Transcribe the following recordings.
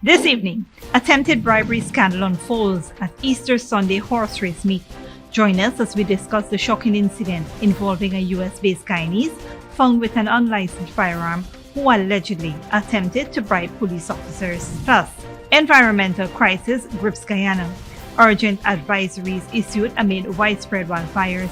This evening, attempted bribery scandal unfolds at Easter Sunday horse race meet. Join us as we discuss the shocking incident involving a US-based Guyanese found with an unlicensed firearm who allegedly attempted to bribe police officers. Plus, environmental crisis grips Guyana. Urgent advisories issued amid widespread wildfires.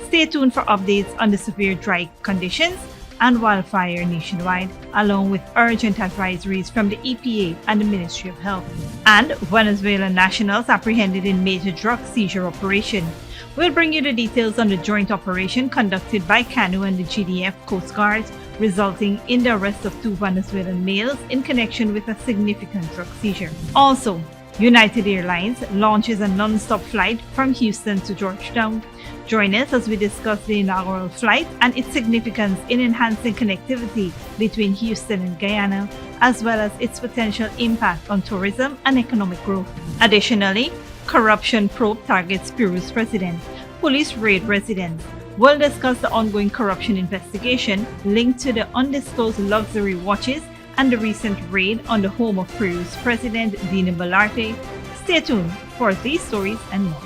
Stay tuned for updates on the severe dry conditions and wildfire nationwide, along with urgent advisories from the EPA and the Ministry of Health. And Venezuelan nationals apprehended in major drug seizure operation. We'll bring you the details on the joint operation conducted by CANU and the GDF Coast Guard, resulting in the arrest of 2 Venezuelan males in connection with a significant drug seizure. Also, United Airlines launches a non-stop flight from Houston to Georgetown. Join us as we discuss the inaugural flight and its significance in enhancing connectivity between Houston and Guyana, as well as its potential impact on tourism and economic growth. Additionally, corruption probe targets Peru's president. Police raid residence. We'll discuss the ongoing corruption investigation linked to the undisclosed luxury watches and the recent raid on the home of Peru's President Dina Boluarte. Stay tuned for these stories and more.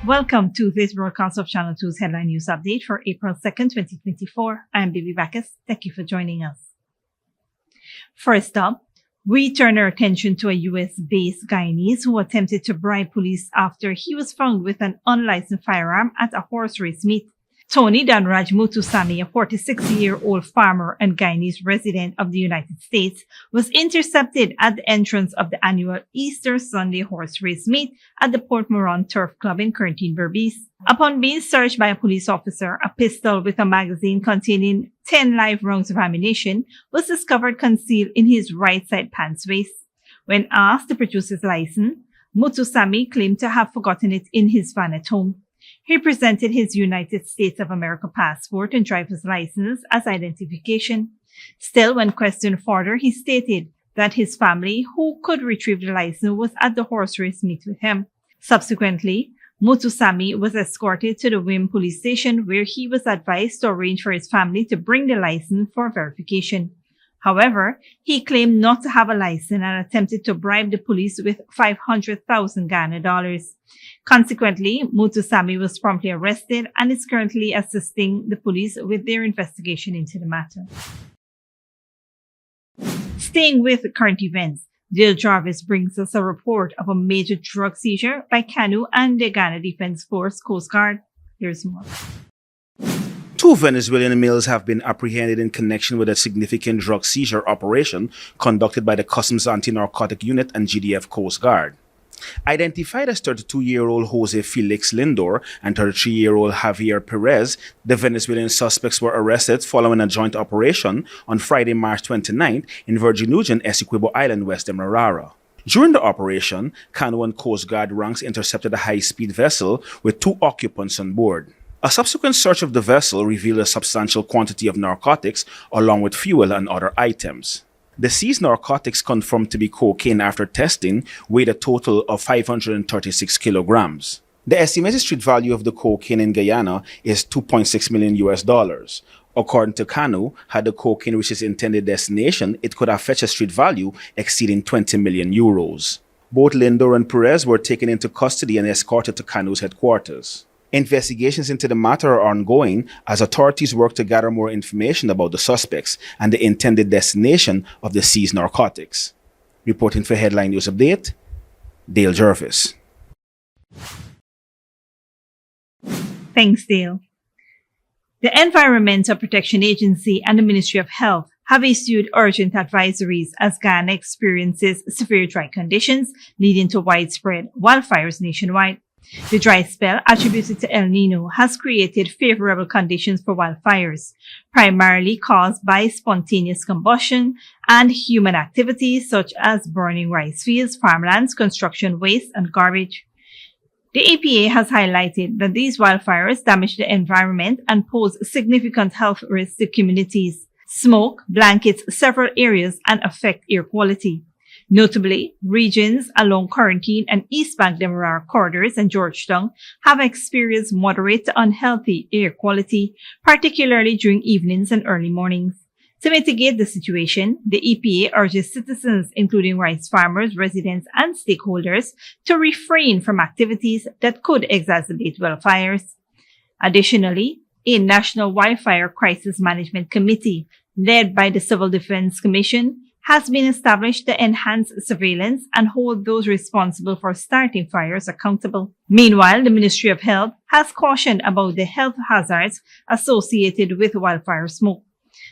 Welcome to this broadcast of Channel 2's Headline News Update for April 2nd, 2024. I'm Bibi Bacchus. Thank you for joining us. First up, we turn our attention to a US-based Guyanese who attempted to bribe police after he was found with an unlicensed firearm at a horse race meet. Tony Danraj Mutusami, a 46-year-old farmer and Guyanese resident of the United States, was intercepted at the entrance of the annual Easter Sunday horse race meet at the Port Moran Turf Club in Curtin Berbice. Upon being searched by a police officer, a pistol with a magazine containing 10 live rounds of ammunition was discovered concealed in his right side pants waist. When asked to produce his license, Mutusami claimed to have forgotten it in his van at home. He presented his United States of America passport and driver's license as identification. Still, when questioned further, he stated that his family, who could retrieve the license, was at the horse race meet with him. Subsequently, Mutusami was escorted to the Wim police station where he was advised to arrange for his family to bring the license for verification. However, he claimed not to have a license and attempted to bribe the police with 500,000 Ghana dollars. Consequently, Mutusami was promptly arrested and is currently assisting the police with their investigation into the matter. Staying with current events, Dale Jarvis brings us a report of a major drug seizure by CANU and the Ghana Defense Force Coast Guard. Here's more. 2 Venezuelan males have been apprehended in connection with a significant drug seizure operation conducted by the Customs Anti-Narcotic Unit and GDF Coast Guard. Identified as 32-year-old Jose Felix Lindor and 33-year-old Javier Perez, the Venezuelan suspects were arrested following a joint operation on Friday, March 29th in Virgin Essequibo Island, West Demerara. During the operation, CANU and Coast Guard ranks intercepted a high-speed vessel with 2 occupants on board. A subsequent search of the vessel revealed a substantial quantity of narcotics along with fuel and other items. The seized narcotics, confirmed to be cocaine after testing, weighed a total of 536 kilograms. The estimated street value of the cocaine in Guyana is $2.6 million. According to CANU, had the cocaine reached its intended destination, it could have fetched a street value exceeding 20 million euros. Both Lindor and Perez were taken into custody and escorted to CANU's headquarters. Investigations into the matter are ongoing as authorities work to gather more information about the suspects and the intended destination of the seized narcotics. Reporting for Headline News Update, Dale Jarvis. Thanks, Dale. The Environmental Protection Agency and the Ministry of Health have issued urgent advisories as Ghana experiences severe dry conditions leading to widespread wildfires nationwide. The dry spell attributed to El Nino has created favorable conditions for wildfires, primarily caused by spontaneous combustion and human activities such as burning rice fields, farmlands, construction waste, and garbage. The EPA has highlighted that these wildfires damage the environment and pose significant health risks to communities. Smoke blankets several areas and affect air quality. Notably, regions along Quarantine and East Bank Demerara corridors and Georgetown have experienced moderate to unhealthy air quality, particularly during evenings and early mornings. To mitigate the situation, the EPA urges citizens, including rice farmers, residents, and stakeholders, to refrain from activities that could exacerbate wildfires. Additionally, a National Wildfire Crisis Management Committee, led by the Civil Defense Commission, has been established to enhance surveillance and hold those responsible for starting fires accountable. Meanwhile, the Ministry of Health has cautioned about the health hazards associated with wildfire smoke.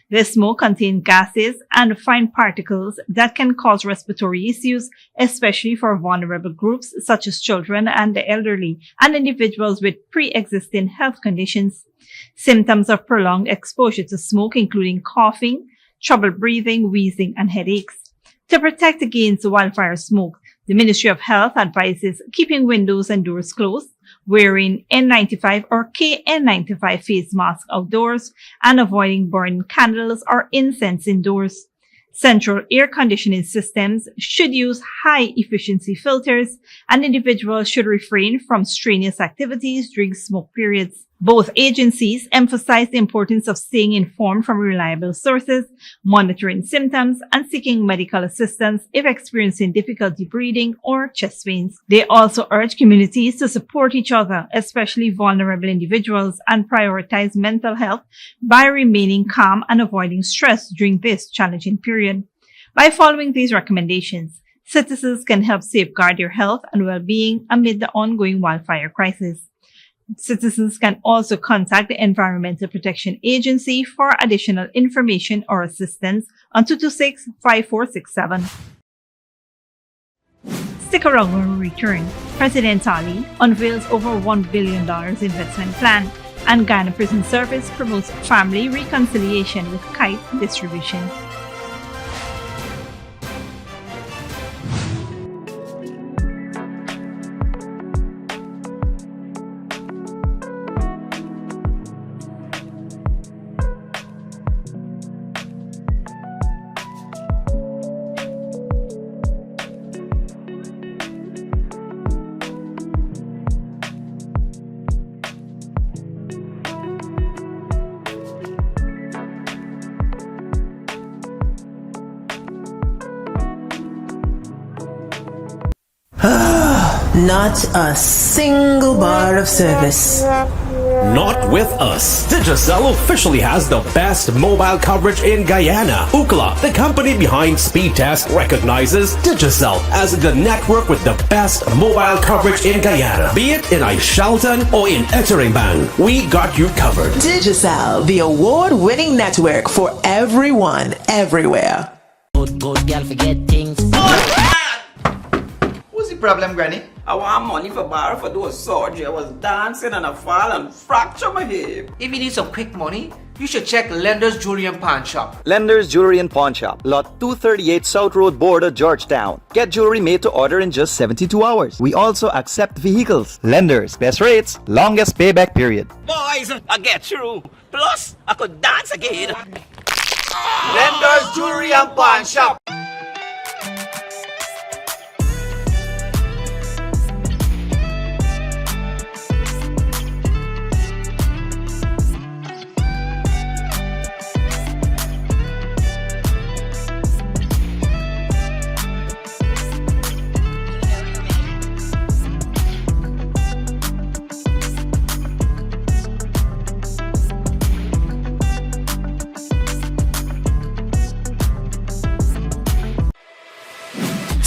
The smoke contains gases and fine particles that can cause respiratory issues, especially for vulnerable groups such as children and the elderly and individuals with pre-existing health conditions. Symptoms of prolonged exposure to smoke including coughing, trouble breathing, wheezing, and headaches. To protect against wildfire smoke, the Ministry of Health advises keeping windows and doors closed, wearing N95 or KN95 face masks outdoors, and avoiding burning candles or incense indoors. Central air conditioning systems should use high-efficiency filters, and individuals should refrain from strenuous activities during smoke periods. Both agencies emphasize the importance of staying informed from reliable sources, monitoring symptoms, and seeking medical assistance if experiencing difficulty breathing or chest pains. They also urge communities to support each other, especially vulnerable individuals, and prioritize mental health by remaining calm and avoiding stress during this challenging period. By following these recommendations, citizens can help safeguard their health and well-being amid the ongoing wildfire crisis. Citizens can also contact the Environmental Protection Agency for additional information or assistance on 226-5467. Stick around when we return. President Ali unveils over $1 billion investment plan, and Ghana Prison Service promotes family reconciliation with kite distribution. Not a single bar of service. Not with us. Digicel officially has the best mobile coverage in Guyana. Ookla, the company behind Speed Test, recognizes Digicel as the network with the best mobile coverage in Guyana. Be it in Aishalton or in Etteringban, we got you covered. Digicel, the award-winning network for everyone, everywhere. Good girl, forget things. What's the problem, Granny? I want money for borrow for do a surgery. I was dancing and I fall and fracture my hip. If you need some quick money, you should check Lender's Jewelry and Pawn Shop. Lender's Jewelry and Pawn Shop, lot 238 South Road Border, Georgetown. Get jewelry made to order in just 72 hours. We also accept vehicles. Lender's, best rates, longest payback period. Boys, I get through. Plus, I could dance again. Lender's Jewelry and Pawn Shop.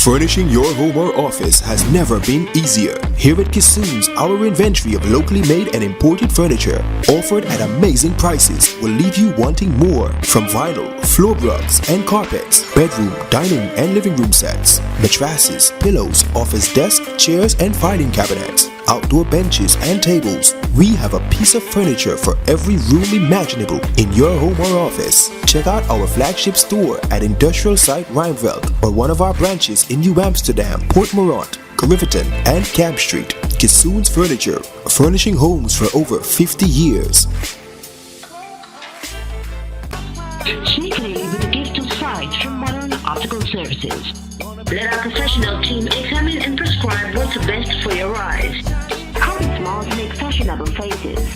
Furnishing your home or office has never been easier. Here at Kissoon's, our inventory of locally made and imported furniture, offered at amazing prices, will leave you wanting more. From vinyl, floor rugs and carpets, bedroom, dining and living room sets, mattresses, pillows, office desk, chairs and filing cabinets, outdoor benches and tables. We have a piece of furniture for every room imaginable in your home or office. Check out our flagship store at Industrial Site Rijnveld or one of our branches in New Amsterdam, Port Morant, Riverton and Camp Street. Kissoon's Furniture, furnishing homes for over 50 years. Sneakily with a gift of sight from Modern Optical Services. Let our professional team examine and prescribe what's best for your eyes. Current smiles make fashionable faces.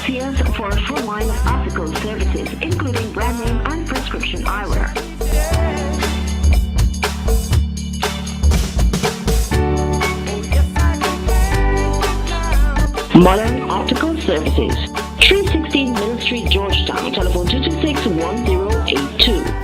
See us for a full line of optical services, including brand name and prescription eyewear. Modern Optical Services, 316 Middle Street, Georgetown. Telephone 226-1082.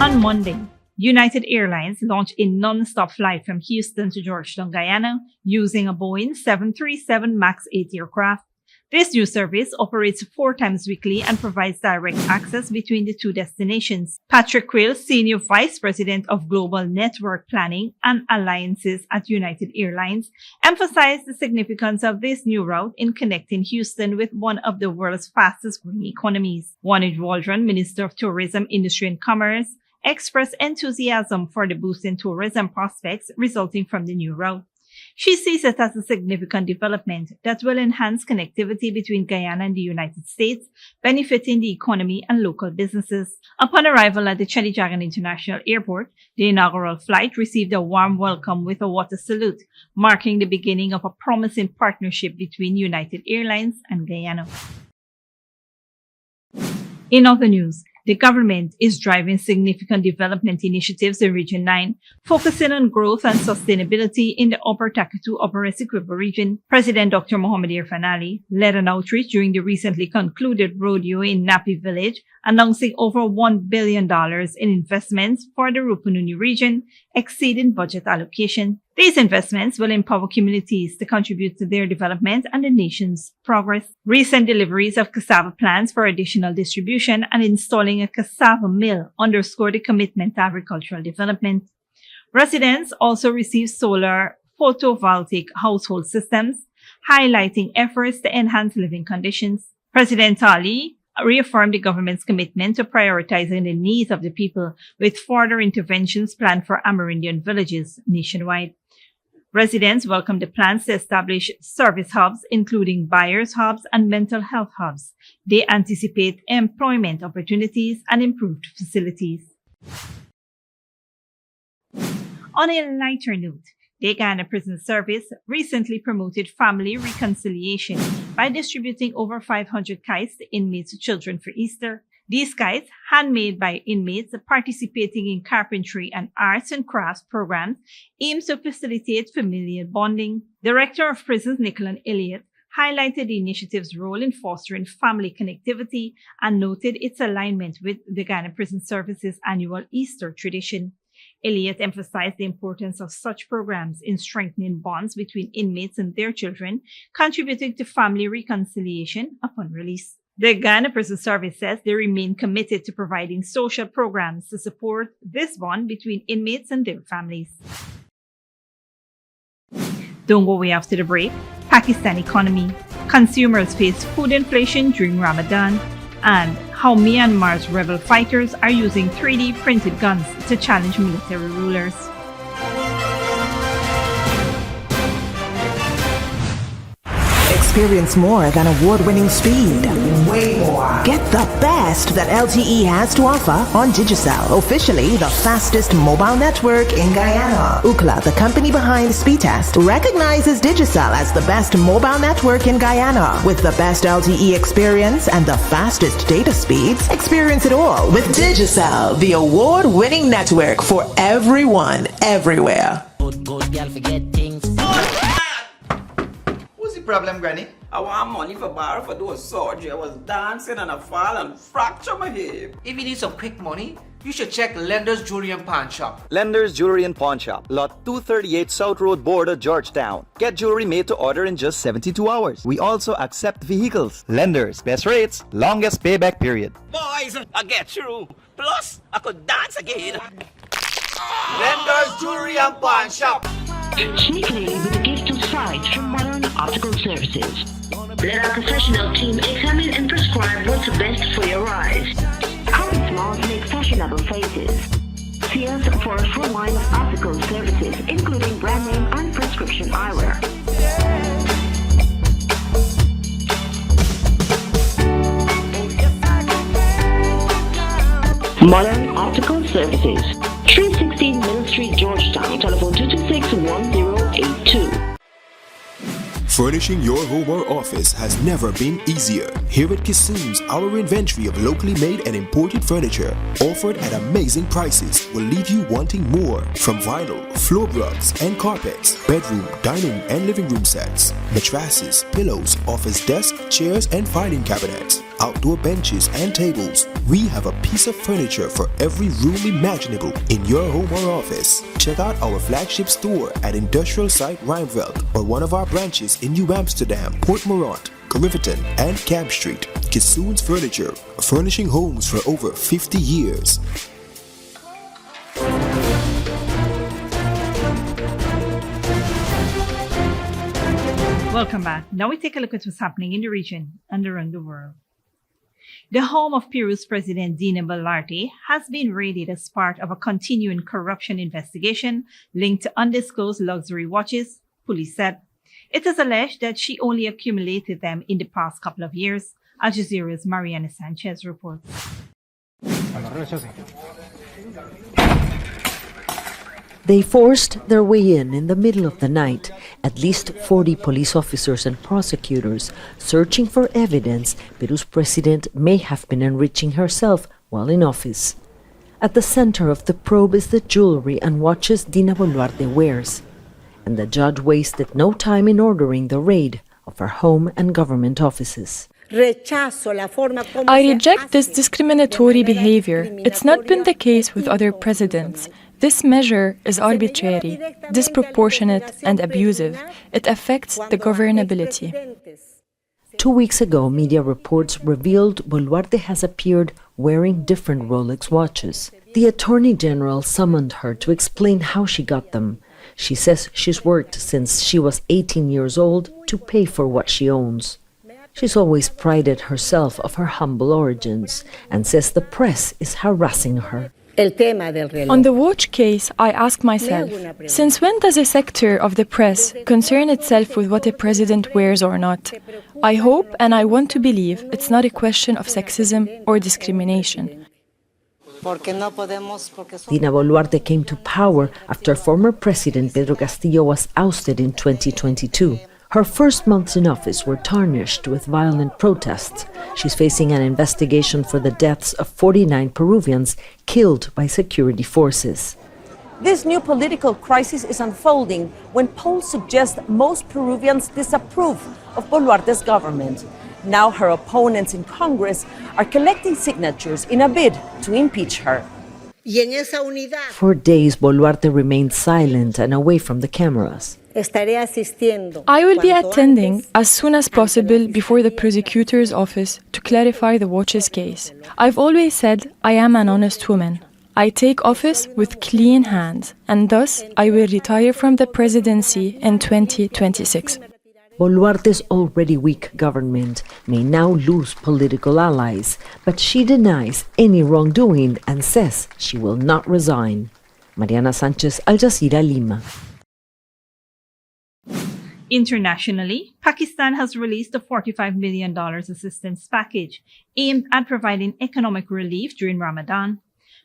On Monday, United Airlines launched a non-stop flight from Houston to Georgetown, Guyana, using a Boeing 737 MAX 8 aircraft. This new service operates 4 times weekly and provides direct access between the two destinations. Patrick Quill, Senior Vice President of Global Network Planning and Alliances at United Airlines, emphasized the significance of this new route in connecting Houston with one of the world's fastest-growing economies. Wanid Waldron, Minister of Tourism, Industry and Commerce, expressed enthusiasm for the boost in tourism prospects resulting from the new route. She sees it as a significant development that will enhance connectivity between Guyana and the United States, benefiting the economy and local businesses. Upon arrival at the Chedijagan International Airport, the inaugural flight received a warm welcome with a water salute, marking the beginning of a promising partnership between United Airlines and Guyana. In other news, the government is driving significant development initiatives in Region 9, focusing on growth and sustainability in the Upper Takatu-Upper Essequibo region. President Dr. Mohamed Irfan Ali led an outreach during the recently concluded rodeo in Napi Village, announcing over $1 billion in investments for the Rupununi region, exceeding budget allocation. These investments will empower communities to contribute to their development and the nation's progress. Recent deliveries of cassava plants for additional distribution and installing a cassava mill underscore the commitment to agricultural development. Residents also received solar photovoltaic household systems, highlighting efforts to enhance living conditions. President Ali reaffirmed the government's commitment to prioritizing the needs of the people, with further interventions planned for Amerindian villages nationwide. Residents welcomed the plans to establish service hubs, including buyers hubs and mental health hubs. They anticipate employment opportunities and improved facilities. On a lighter note, the Guyana Prison Service recently promoted family reconciliation by distributing over 500 kites to inmates' children for Easter. These kites, handmade by inmates participating in carpentry and arts and crafts programs, aims to facilitate familial bonding. Director of Prisons Nicholas Elliott highlighted the initiative's role in fostering family connectivity and noted its alignment with the Guyana Prison Service's annual Easter tradition. Elliott emphasized the importance of such programs in strengthening bonds between inmates and their children, contributing to family reconciliation upon release. The Guyana Prison Service says they remain committed to providing social programs to support this bond between inmates and their families. Don't go away after the break. Pakistan economy. Consumers face food inflation during Ramadan, and how Myanmar's rebel fighters are using 3D printed guns to challenge military rulers. Experience more than award-winning speed. Way more. Get the best that LTE has to offer on Digicel, officially the fastest mobile network in Guyana. Ookla, the company behind Speedtest, recognizes Digicel as the best mobile network in Guyana. With the best LTE experience and the fastest data speeds, experience it all with Digicel, the award-winning network for everyone, everywhere. Good girl forget things. What's the problem, Granny? I want money for borrow for doing surgery. I was dancing and I fall and fracture my hip. If you need some quick money, you should check Lender's Jewelry and Pawn Shop. Lender's Jewelry and Pawn Shop, Lot 238 South Road Border, Georgetown. Get jewelry made to order in just 72 hours. We also accept vehicles. Lenders, best rates, longest payback period. Boys, I get through. Plus, I could dance again. Lender's Jewelry and Pawn Shop. Sneakily with a gift of sight from Modern Optical Services. Let our professional team examine and prescribe what's best for your eyes. Current smiles make fashionable faces. See us for a full line of optical services, including brand name and prescription eyewear. Modern Optical Services. 316 Middle Street, Georgetown. Telephone 226-1082. Furnishing your home or office has never been easier. Here at Kissoon's, our inventory of locally made and imported furniture, offered at amazing prices, will leave you wanting more. From vinyl, floor rugs and carpets, bedroom, dining and living room sets, mattresses, pillows, office desk, chairs and filing cabinets, outdoor benches and tables. We have a piece of furniture for every room imaginable in your home or office. Check out our flagship store at Industrial Site Rijnveld or one of our branches in New Amsterdam, Port Morant, Riverton and Camp Street. Kissoon's Furniture, furnishing homes for over 50 years. Welcome back. Now we take a look at what's happening in the region and around the world. The home of Peru's President Dina Boluarte has been raided as part of a continuing corruption investigation linked to undisclosed luxury watches, police said. It is alleged that she only accumulated them in the past couple of years. Al Jazeera's Mariana Sanchez reports. They forced their way in the middle of the night. At least 40 police officers and prosecutors searching for evidence Peru's president may have been enriching herself while in office. At the center of the probe is the jewelry and watches Dina Boluarte wears. And the judge wasted no time in ordering the raid of her home and government offices. I reject this discriminatory behavior. It's not been the case with other presidents. This measure is arbitrary, disproportionate, and abusive. It affects the governability. 2 weeks ago, media reports revealed Boluarte has appeared wearing different Rolex watches. The Attorney General summoned her to explain how she got them. She says she's worked since she was 18 years old to pay for what she owns. She's always prided herself of her humble origins and says the press is harassing her. On the watch case, I ask myself, since when does a sector of the press concern itself with what a president wears or not? I hope and I want to believe it's not a question of sexism or discrimination. Dina Boluarte came to power after former President Pedro Castillo was ousted in 2022. Her first months in office were tarnished with violent protests. She's facing an investigation for the deaths of 49 Peruvians killed by security forces. This new political crisis is unfolding when polls suggest most Peruvians disapprove of Boluarte's government. Now her opponents in Congress are collecting signatures in a bid to impeach her. For days, Boluarte remained silent and away from the cameras. I will be attending as soon as possible before the prosecutor's office to clarify the watches case. I've always said I am an honest woman. I take office with clean hands, and thus I will retire from the presidency in 2026. Boluarte's already weak government may now lose political allies, but she denies any wrongdoing and says she will not resign. Mariana Sanchez, Al Jazeera, Lima. Internationally, Pakistan has released a $45 million assistance package aimed at providing economic relief during Ramadan.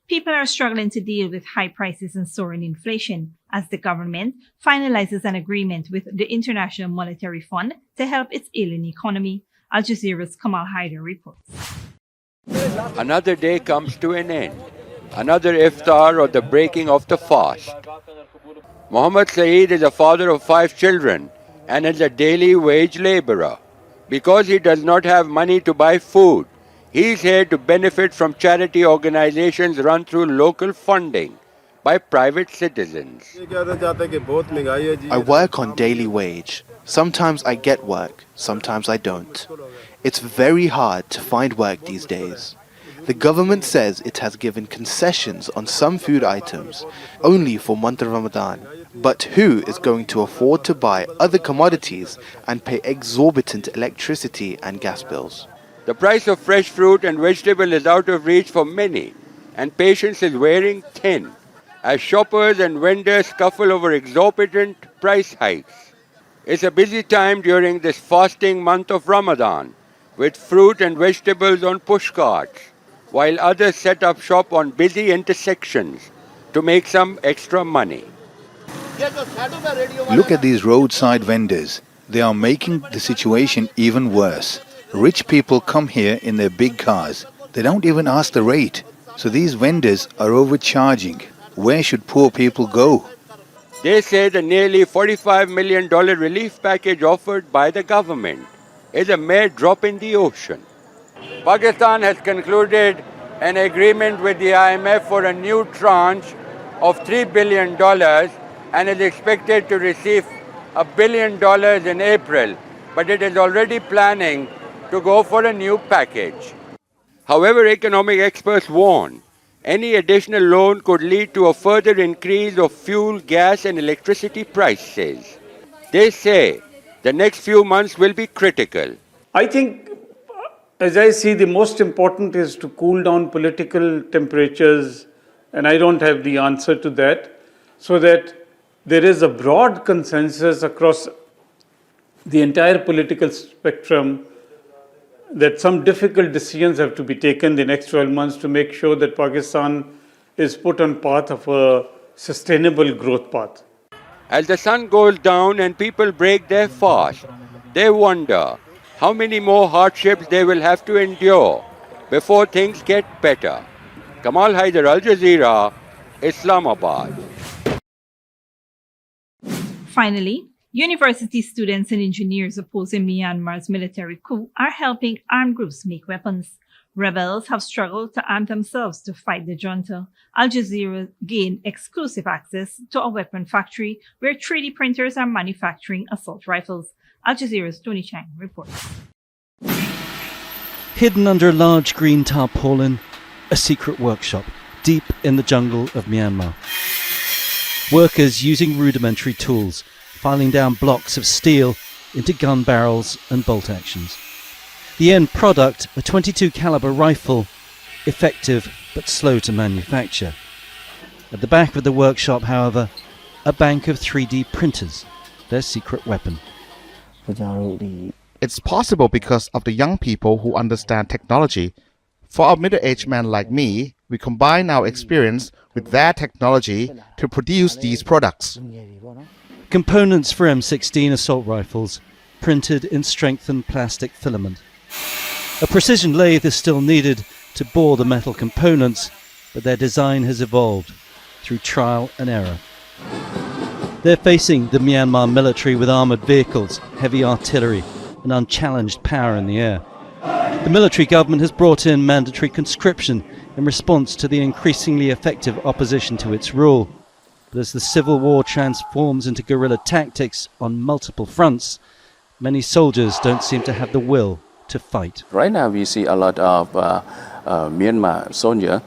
People are struggling to deal with high prices and soaring inflation as the government finalizes an agreement with the International Monetary Fund to help its ailing economy. Al Jazeera's Kamal Haider reports. Another day comes to an end. Another iftar or the breaking of the fast. Muhammad Saeed is a father of 5 children and is a daily wage laborer. Because he does not have money to buy food, he is here to benefit from charity organizations run through local funding by private citizens. I work on daily wage. Sometimes I get work, sometimes I don't. It's very hard to find work these days. The government says it has given concessions on some food items, only for month of Ramadan. But who is going to afford to buy other commodities and pay exorbitant electricity and gas bills? The price of fresh fruit and vegetable is out of reach for many, and patience is wearing thin, as shoppers and vendors scuffle over exorbitant price hikes. It's a busy time during this fasting month of Ramadan, with fruit and vegetables on push carts, while others set up shop on busy intersections to make some extra money. Look at these roadside vendors. They are making the situation even worse. Rich people come here in their big cars. They don't even ask the rate. So these vendors are overcharging. Where should poor people go? They say the nearly $45 million relief package offered by the government is a mere drop in the ocean. Pakistan has concluded an agreement with the IMF for a new tranche of $3 billion and is expected to receive $1 billion in April, but it is already planning to go for a new package. However, economic experts warn any additional loan could lead to a further increase of fuel, gas and electricity prices. They say the next few months will be critical. I think, as I see, the most important is to cool down political temperatures, and I don't have the answer to that, so that there is a broad consensus across the entire political spectrum that some difficult decisions have to be taken the next 12 months to make sure that Pakistan is put on path of a sustainable growth path. As the sun goes down and people break their fast, they wonder how many more hardships they will have to endure before things get better. Kamal Haider, Al Jazeera, Islamabad. Finally, university students and engineers opposing Myanmar's military coup are helping armed groups make weapons. Rebels have struggled to arm themselves to fight the junta. Al Jazeera gained exclusive access to a weapon factory where 3D printers are manufacturing assault rifles. Al Jazeera's Tony Chang reports. Hidden under a large green tarpaulin, a secret workshop deep in the jungle of Myanmar. Workers using rudimentary tools, filing down blocks of steel into gun barrels and bolt actions. The end product, a .22 caliber rifle, effective but slow to manufacture. At the back of the workshop, however, a bank of 3D printers, their secret weapon. It's possible because of the young people who understand technology. For a middle-aged man like me, we combine our experience with their technology to produce these products. Components for M16 assault rifles, printed in strengthened plastic filament. A precision lathe is still needed to bore the metal components, but their design has evolved through trial and error. They're facing the Myanmar military with armoured vehicles, heavy artillery, and unchallenged power in the air. The military government has brought in mandatory conscription in response to the increasingly effective opposition to its rule. But as the civil war transforms into guerrilla tactics on multiple fronts, many soldiers don't seem to have the will to fight. Right now we see a lot of Myanmar soldiers,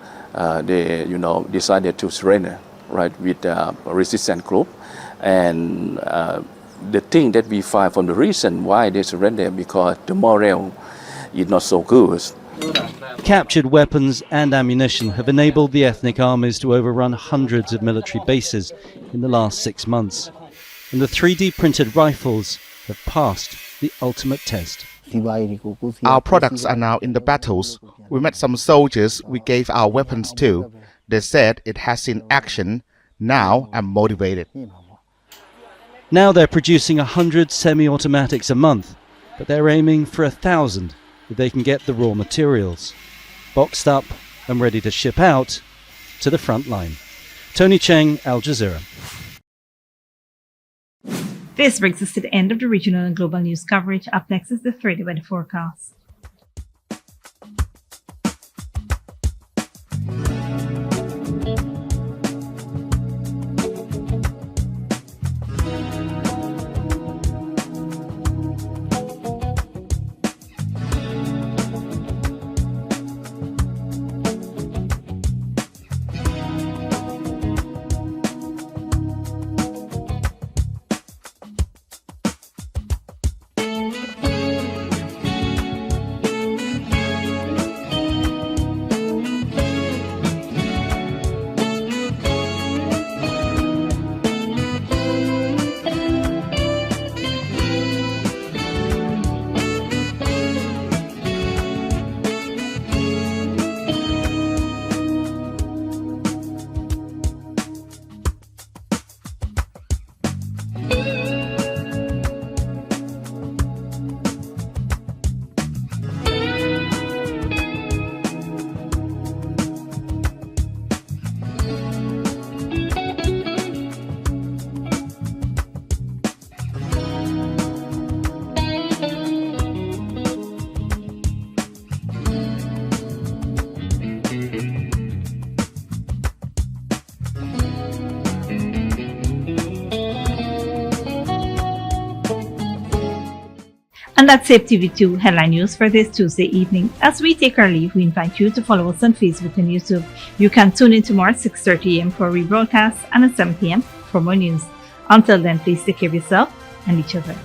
they decided to surrender, right, with a resistance group. And the thing that we find from the reason why they surrender, because the morale is not so good. Captured weapons and ammunition have enabled the ethnic armies to overrun hundreds of military bases in the last 6 months. And the 3D printed rifles have passed the ultimate test. Our products are now in the battles. We met some soldiers we gave our weapons to. They said it has seen action. Now I'm motivated. Now they're producing 100 semi-automatics a month, but they're aiming for 1,000 if they can get the raw materials, boxed up and ready to ship out to the front line. Tony Cheng, Al Jazeera. This brings us to the end of the regional and global news coverage. Up next is the 3D weather forecast. And that's it, TV2 Headline News for this Tuesday evening. As we take our leave, we invite you to follow us on Facebook and YouTube. You can tune in tomorrow at 6:30 a.m. for a rebroadcast and at 7 p.m. for more news. Until then, please take care of yourself and each other.